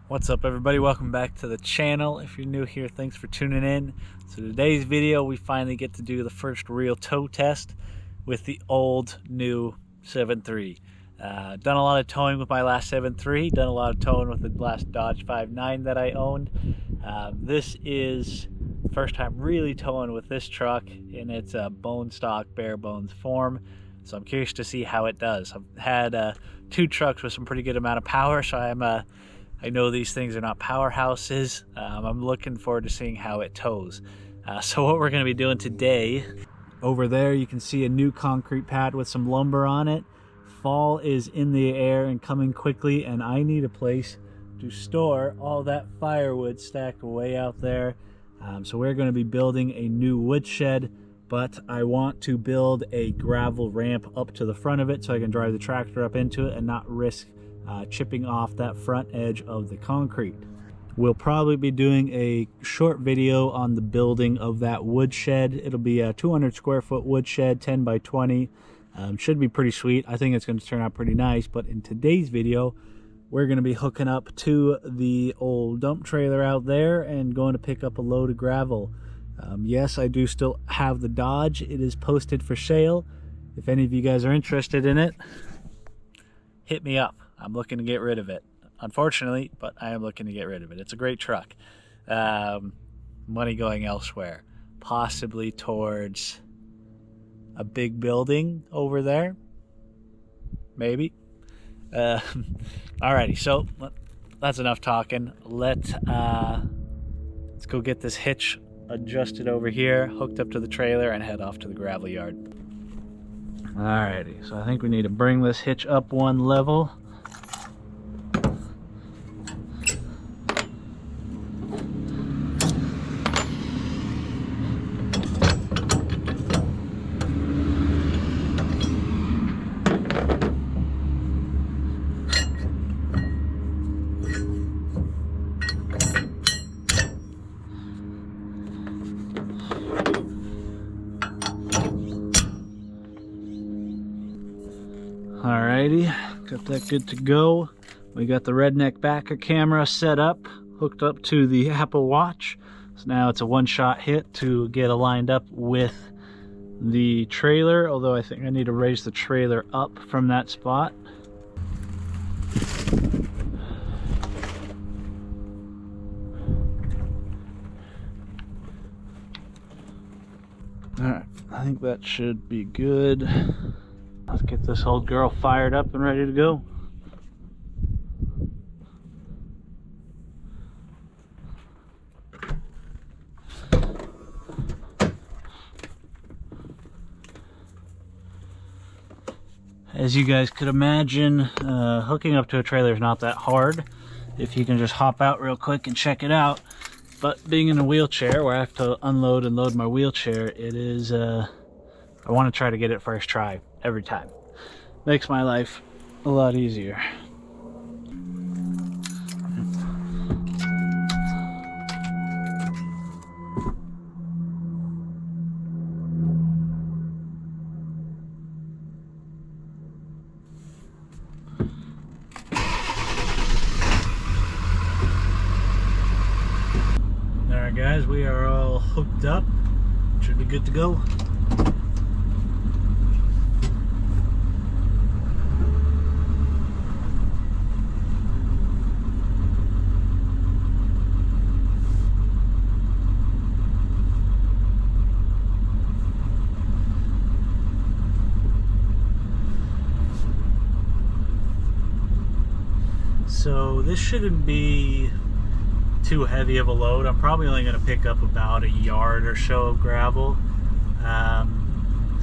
What's up, everybody? Welcome back to the channel. If you're new here, thanks for tuning in. So today's video, we finally get to do the first real tow test with the old new 7.3. Done a lot of towing with my last 7.3, done a lot of towing with the last Dodge 5.9 that I owned. This is the first time really towing with this truck in its bone stock, bare bones form. So I'm curious to see how it does. I've had two trucks with some pretty good amount of power, so I know these things are not powerhouses. I'm looking forward to seeing how it tows. So what we're going to be doing today, over there you can see a new concrete pad with some lumber on it. Fall is in the air and coming quickly, and I need a place to store all that firewood stacked way out there. So we're going to be building a new woodshed, but I want to build a gravel ramp up to the front of it so I can drive the tractor up into it and not risk chipping off that front edge of the concrete. We'll probably be doing a short video on the building of that woodshed. It'll be a 200 square foot woodshed, 10 by 20. Should be pretty sweet. I think it's going to turn out pretty nice. But in today's video, we're going to be hooking up to the old dump trailer out there and going to pick up a load of gravel. Yes, I do still have the Dodge. It is posted for sale. If any of you guys are interested in it, hit me up. I'm looking to get rid of it, unfortunately, but I am looking to get rid of it. It's a great truck. Money going elsewhere, possibly towards a big building over there, maybe. Alrighty, so that's enough talking. Let's go get this hitch adjusted over here, hooked up to the trailer, and head off to the gravel yard. Alrighty, so I think we need to bring this hitch up one level. Alrighty, got that good to go. We got the redneck backer camera set up, hooked up to the Apple Watch. So now it's a one-shot hit to get it lined up with the trailer, although I think I need to raise the trailer up from that spot. Alright, I think that should be good. Let's get this old girl fired up and ready to go. As you guys could imagine, hooking up to a trailer is not that hard if you can just hop out real quick and check it out. But being in a wheelchair where I have to unload and load my wheelchair, it is I want to try to get it first try every time. Makes my life a lot easier. Alright guys, we are all hooked up. Should be good to go. So this shouldn't be too heavy of a load. I'm probably only going to pick up about a yard or so of gravel.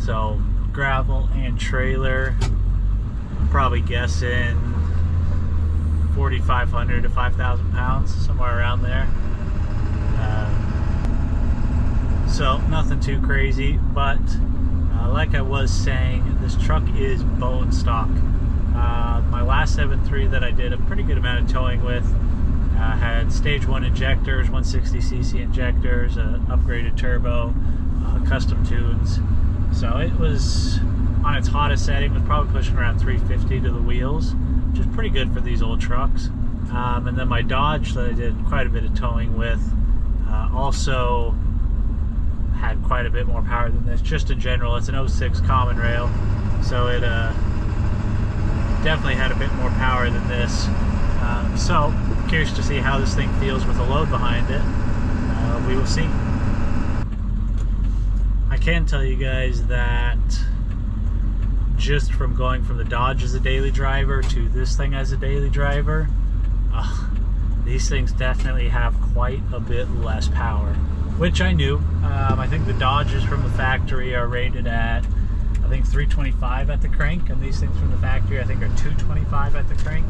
So gravel and trailer, I'm probably guessing 4,500 to 5,000 pounds, somewhere around there. So nothing too crazy, but like I was saying, this truck is bone stock. My last 7.3 that I did a pretty good amount of towing with had stage 1 injectors, 160cc injectors, upgraded turbo, custom tunes. So it was, on its hottest setting, was probably pushing around 350 to the wheels, which is pretty good for these old trucks. And then my Dodge that I did quite a bit of towing with also had quite a bit more power than this. Just in general, it's an 06 common rail, so it definitely had a bit more power than this. So curious to see how this thing feels with a load behind it. We will see. I can tell you guys that just from going from the Dodge as a daily driver to this thing as a daily driver, these things definitely have quite a bit less power, which I knew. I think the Dodges from the factory are rated at, I think, 325 at the crank, and these things from the factory I think are 225 at the crank.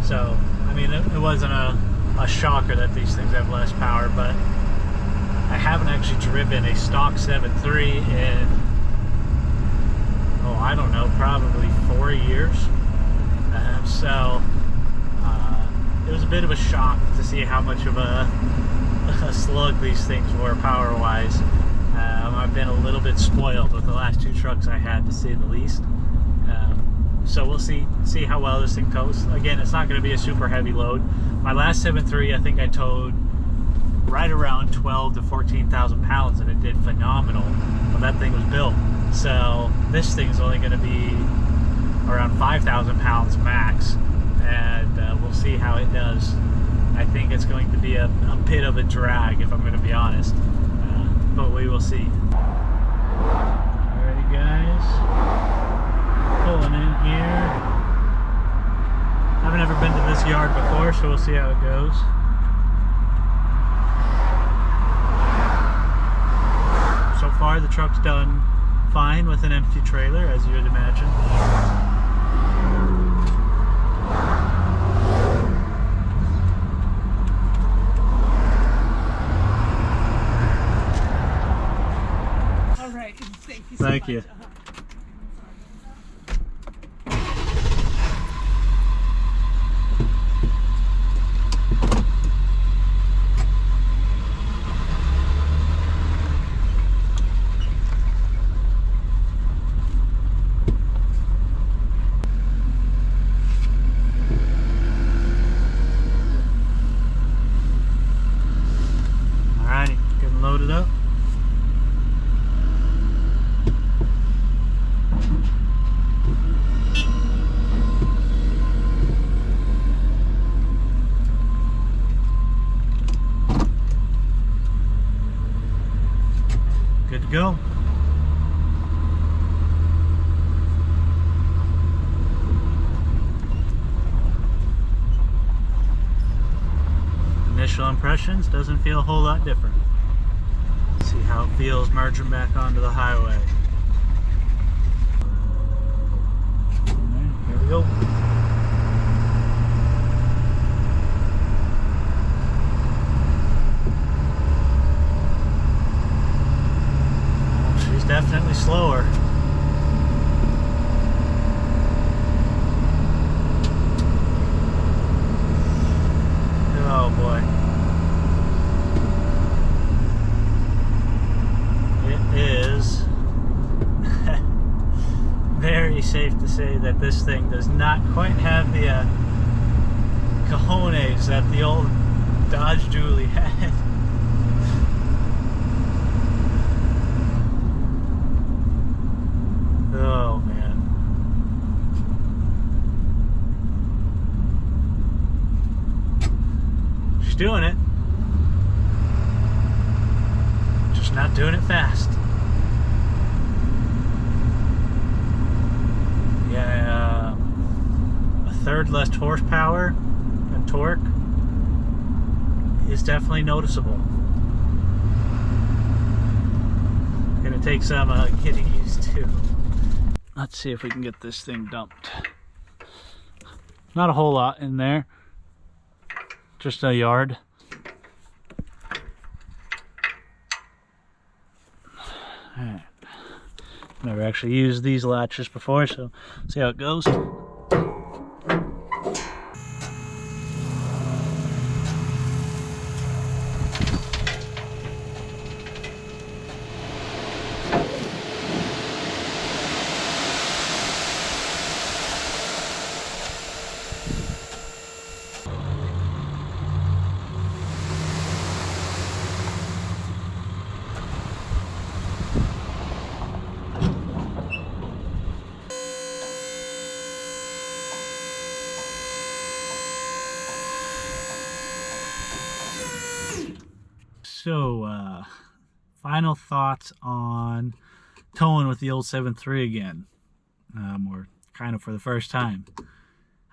So I mean, it wasn't a shocker that these things have less power, but I haven't actually driven a stock 7.3 in, I don't know, probably 4 years. So it was a bit of a shock to see how much of a slug these things were power-wise. I've been a little bit spoiled with the last 2 trucks I had, to say the least. So we'll see how well this thing tows. Again, it's not going to be a super heavy load. My last 7.3, I think I towed right around 12 to 14,000 pounds, and it did phenomenal when that thing was built. So this thing's only going to be around 5,000 pounds max, and we'll see how it does. I think it's going to be a bit of a drag, if I'm going to be honest, but we will see. Alrighty guys, pulling in here. I've never been to this yard before, so we'll see how it goes. So far the truck's done fine with an empty trailer, as you would imagine. All right, thank you so much. Thank you. Alrighty, getting loaded up. Good to go. Initial impressions, doesn't feel a whole lot different. Let's see how it feels merging back onto the highway. Alright, here we go. She's definitely slower. Oh boy. It is very safe to say that this thing does not quite have the cojones that the old Dodge Dually had. Oh man. She's doing it. Just not doing it fast. Yeah, a third less horsepower and torque is definitely noticeable. Gonna take some getting used to. Let's see if we can get this thing dumped. Not a whole lot in there, just a yard. Alright. Never actually used these latches before, so see how it goes. so final thoughts on towing with the old 7.3 again, or kind of for the first time.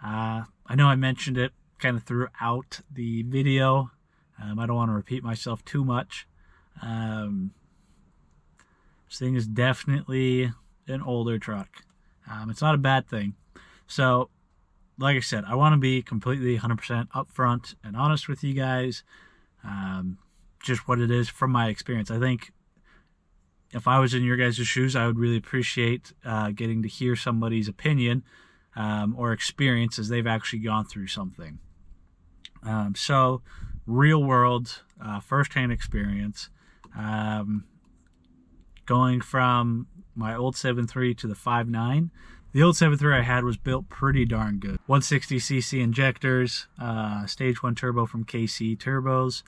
I know I mentioned it kind of throughout the video. I don't want to repeat myself too much. This thing is definitely an older truck. It's not a bad thing. So, like I said, I want to be completely 100% upfront and honest with you guys. Just what it is from my experience. I think if I was in your guys' shoes, I would really appreciate getting to hear somebody's opinion or experience as they've actually gone through something. So, real world, first-hand experience. Going from my old 7.3 to the 5.9. The old 7.3 I had was built pretty darn good. 160cc injectors, stage 1 turbo from KC Turbos,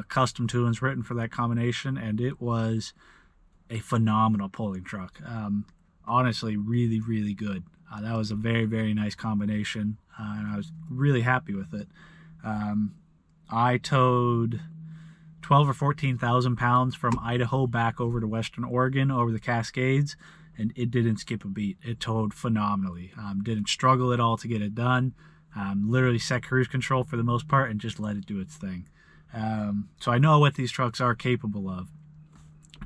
custom tunings written for that combination, and it was a phenomenal pulling truck. Honestly, really, really good. That was a very, very nice combination, and I was really happy with it. I towed 12 or 14,000 pounds from Idaho back over to Western Oregon over the Cascades, and it didn't skip a beat. It towed phenomenally. Didn't struggle at all to get it done. Literally set cruise control for the most part and just let it do its thing. So I know what these trucks are capable of.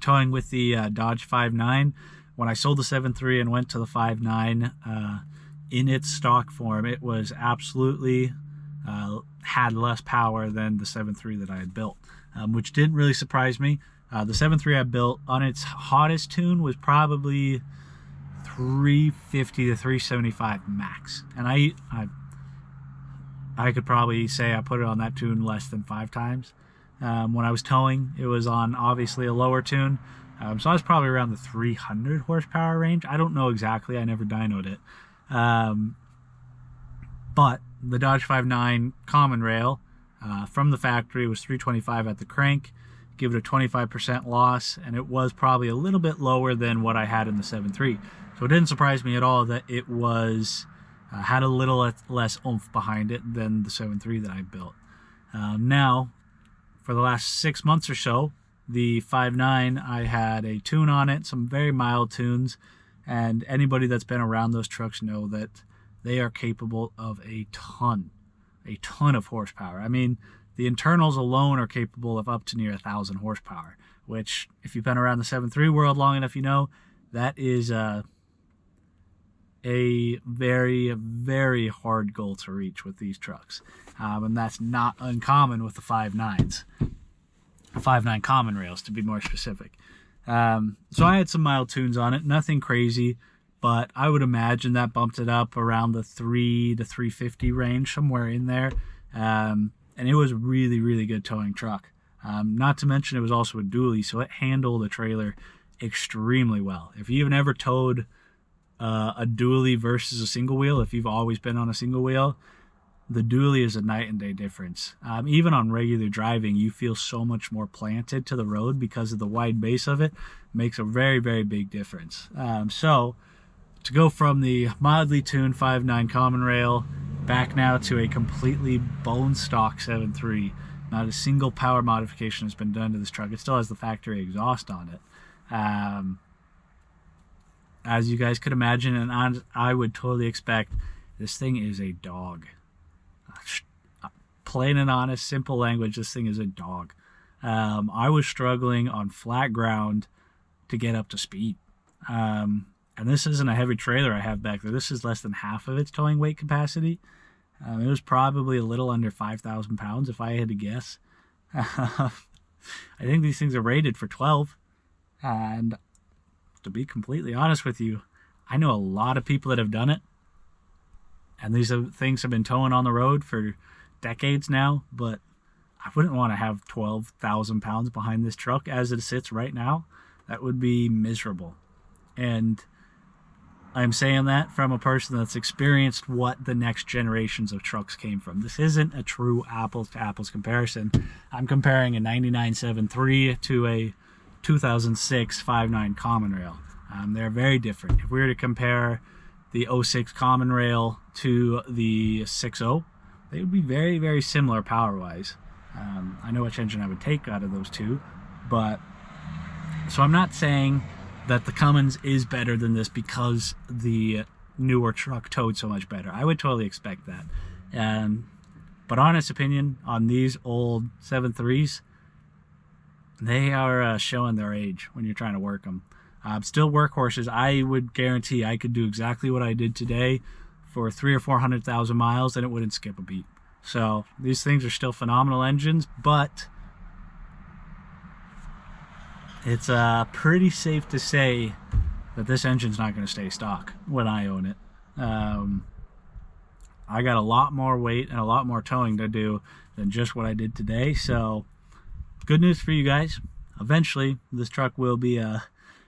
Towing with the Dodge 5.9, when I sold the 7.3 and went to the 5.9, in its stock form, it was absolutely had less power than the 7.3 that I had built, which didn't really surprise me. The 7.3 I built on its hottest tune was probably 350 to 375 max, and I could probably say I put it on that tune less than 5 times. When I was towing, it was on obviously a lower tune, so I was probably around the 300 horsepower range. I don't know exactly, I never dynoed it. But the Dodge 5.9 common rail from the factory was 325 at the crank, give it a 25% loss, and it was probably a little bit lower than what I had in the 7.3. So it didn't surprise me at all that it was had a little less oomph behind it than the 7.3 that I built. Now, for the last 6 months or so, the 5.9, I had a tune on it, some very mild tunes, and anybody that's been around those trucks know that they are capable of a ton of horsepower. I mean, the internals alone are capable of up to near 1,000 horsepower, which, if you've been around the 7.3 world long enough, you know that is a very, very hard goal to reach with these trucks. And that's not uncommon with the 5.9s. 5.9 common rails, to be more specific. So I had some mild tunes on it, nothing crazy, but I would imagine that bumped it up around the 3 to 350 range, somewhere in there. And it was a really, really good towing truck. Not to mention it was also a dually, so it handled the trailer extremely well. If you've never towed a dually versus a single wheel, if you've always been on a single wheel, the dually is a night and day difference. Even on regular driving, you feel so much more planted to the road because of the wide base of it. Makes a very, very big difference. So to go from the mildly tuned 5.9 common rail back now to a completely bone stock 7.3, not a single power modification has been done to this truck. It still has the factory exhaust on it. As you guys could imagine, and I would totally expect, this thing is a dog. Plain and honest, simple language, this thing is a dog. I was struggling on flat ground to get up to speed. And this isn't a heavy trailer I have back there. This is less than half of its towing weight capacity. It was probably a little under 5,000 pounds if I had to guess. I think these things are rated for 12. And to be completely honest with you, I know a lot of people that have done it. And these things have been towing on the road for decades now, but I wouldn't want to have 12,000 pounds behind this truck as it sits right now. That would be miserable. And I'm saying that from a person that's experienced what the next generations of trucks came from. This isn't a true apples to apples comparison. I'm comparing a 99 7.3 to a 2006 5.9 common rail. They're very different. If we were to compare the 06 common rail to the 6.0, they would be very, very similar power-wise. I know which engine I would take out of those two, but so I'm not saying that the Cummins is better than this because the newer truck towed so much better. I would totally expect that. But honest opinion on these old 7.3s, they are showing their age when you're trying to work them. Still workhorses. I would guarantee I could do exactly what I did today for 300,000 or 400,000 miles and it wouldn't skip a beat. So these things are still phenomenal engines, but it's pretty safe to say that this engine's not going to stay stock when I own it. I got a lot more weight and a lot more towing to do than just what I did today. So good news for you guys. Eventually, this truck will be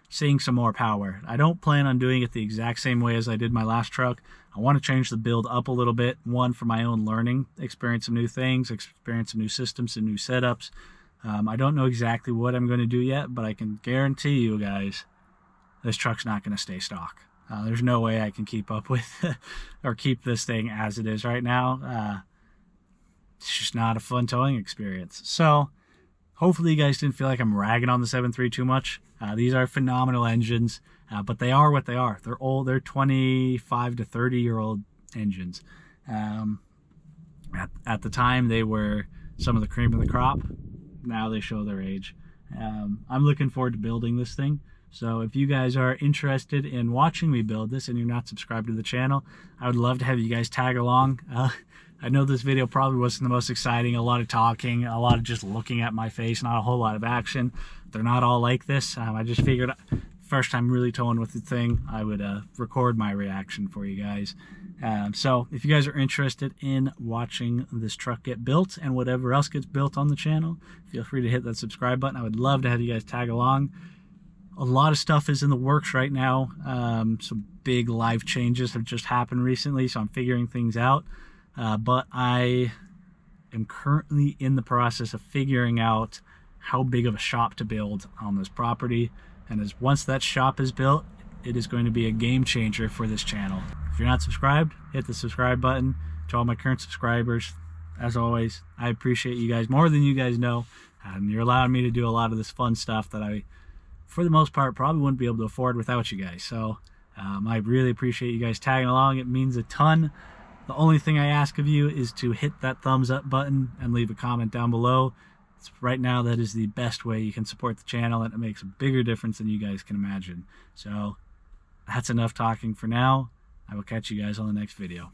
seeing some more power. I don't plan on doing it the exact same way as I did my last truck. I want to change the build up a little bit. One, for my own learning, experience some new things, experience some new systems and new setups. I don't know exactly what I'm going to do yet, but I can guarantee you guys, this truck's not going to stay stock. There's no way I can keep up with or keep this thing as it is right now. It's just not a fun towing experience. So hopefully you guys didn't feel like I'm ragging on the 7.3 too much. These are phenomenal engines, but they are what they are. They're old. They're 25 to 30-year-old engines. At the time, they were some of the cream of the crop. Now they show their age. I'm looking forward to building this thing. So if you guys are interested in watching me build this and you're not subscribed to the channel, I would love to have you guys tag along. I know this video probably wasn't the most exciting, a lot of talking, a lot of just looking at my face, not a whole lot of action. They're not all like this. I just figured first time really towing with the thing, I would record my reaction for you guys. So if you guys are interested in watching this truck get built and whatever else gets built on the channel, feel free to hit that subscribe button. I would love to have you guys tag along. A lot of stuff is in the works right now. Some big life changes have just happened recently, so I'm figuring things out. But I am currently in the process of figuring out how big of a shop to build on this property. And once that shop is built, it is going to be a game changer for this channel. If you're not subscribed, hit the subscribe button. To all my current subscribers, as always, I appreciate you guys more than you guys know. And you're allowing me to do a lot of this fun stuff that I, for the most part, probably wouldn't be able to afford without you guys. So I really appreciate you guys tagging along. It means a ton. The only thing I ask of you is to hit that thumbs up button and leave a comment down below. Right now, that is the best way you can support the channel, and it makes a bigger difference than you guys can imagine. So that's enough talking for now. I will catch you guys on the next video.